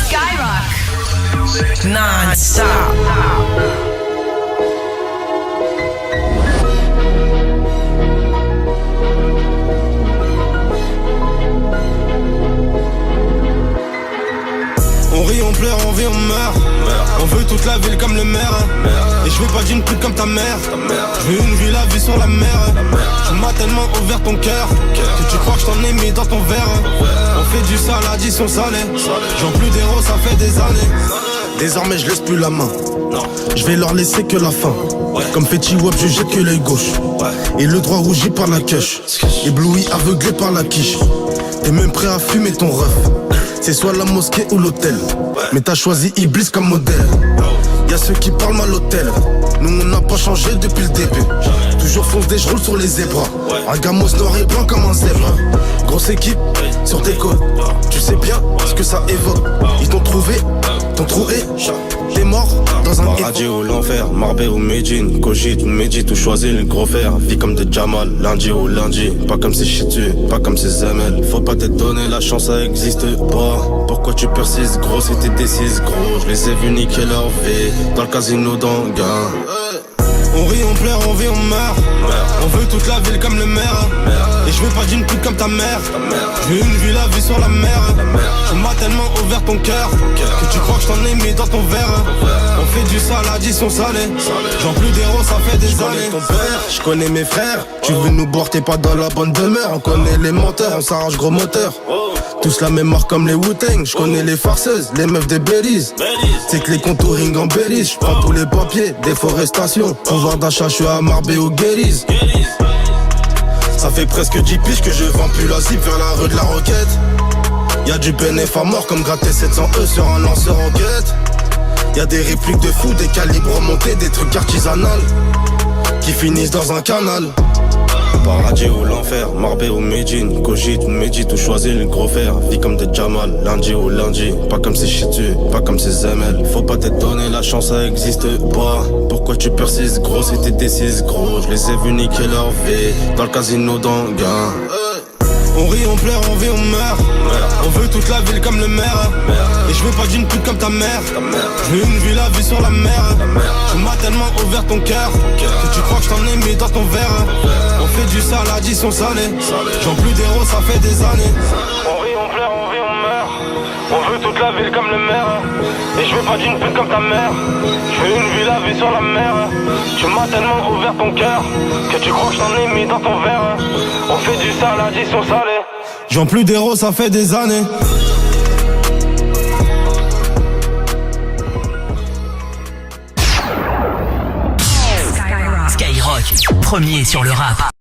Skyrock. Non-stop. On rit, on pleure, on vit, on meurt. On veut toute la ville comme le maire. Et je veux pas d'une pute comme ta mère. Je veux une vie, la vie sur la mer. Tu m'as tellement ouvert ton cœur que tu crois que je t'en ai mis dans ton verre. On fait du sale, addition salée. J'en plus d'héros, ça fait des années. Désormais je laisse plus la main. Je vais leur laisser que la fin. Comme Petit Web, je jette que l'œil gauche. Et le droit rougi par la queue. Ébloui, aveuglé par la quiche. T'es même prêt à fumer ton ref. C'est soit la mosquée ou l'hôtel. Mais t'as choisi Iblis comme modèle. Y'a ceux qui parlent mal l'hôtel. Nous on n'a pas changé depuis le début. Toujours foncé, je roule sur les zébras. Un gamos noir et blanc comme un zèbre. Grosse équipe sur tes côtes. Tu sais bien ce que ça évoque. Ils t'ont trouvé, t'ont trouvé. T'es mort dans un paradis ou l'enfer. Marbé ou Medjin, Cogite ou Medjit ou choisis le gros fer. Vie comme de Jamal, lundi ou lundi. Pas comme ces chitus, pas comme ces ML. Faut pas te donner la chance, ça existe pas. Pourquoi tu persistes gros, c'était décise gros. Je les ai vus niquer leur vie dans le casino d'Anguin. On rit, on pleure, on vit, on meurt. On veut toute la ville comme le maire. Et je veux pas d'une pute comme ta mère. Je veux une vie, la vie sur la mer. Tu m'as tellement ouvert ton cœur que tu crois que je t'en ai mis dans ton verre. On fait du sale, addition salée. J'en plus d'héros, ça fait des années. Ton père, je connais mes frères. Tu veux nous boire, t'es pas dans la bonne demeure. On connaît les menteurs, on s'arrange gros moteur. Tous la même marque comme les Wu-Tang. Je connais les farceuses, les meufs des Belize. C'est que les contouring embellissent. Je prends tous les papiers, déforestation. Pouvoir d'achat, je suis à Marbé ou Guélise. Ça fait presque 10 piges que je vends plus la zip vers la rue de la Roquette. Y'a du bénéf à mort comme gratter 700 E sur un lanceur en guette. Y'a des répliques de fous, des calibres remontés, des trucs artisanales qui finissent dans un canal. Paradis ou l'enfer, Marbé ou Medjin, Cogite ou Medjit ou choisis le gros fer. Vie comme de Jamal, lundi ou lundi. Pas comme ces chitus, pas comme ces ML. Faut pas te donner la chance, ça existe pas. Pourquoi tu persistes gros, c'était décise gros. Je les ai vus niquer leur vie dans le casino d'Anguin. On rit, on pleure, on vit, on meurt. On veut toute la ville comme le maire. Et je veux pas d'une pute comme ta mère. Je veux une vie, la vie sur la mer. Tu m'as tellement ouvert ton cœur que tu crois que je t'en ai mis dans ton verre. On fait du sale, addition salée. J'en plus d'héros, ça fait des années. On rit, on pleure, on vit, on meurt. On veut toute la ville comme le maire. Et je veux pas d'une pute comme ta mère. Je veux une vie, la vie sur la mer. Tu m'as tellement ouvert ton cœur que tu crois que je t'en ai mis dans ton verre. On fait du sale, addition salée. J'en plus d'héros, ça fait des années. Skyrock, premier sur le rap.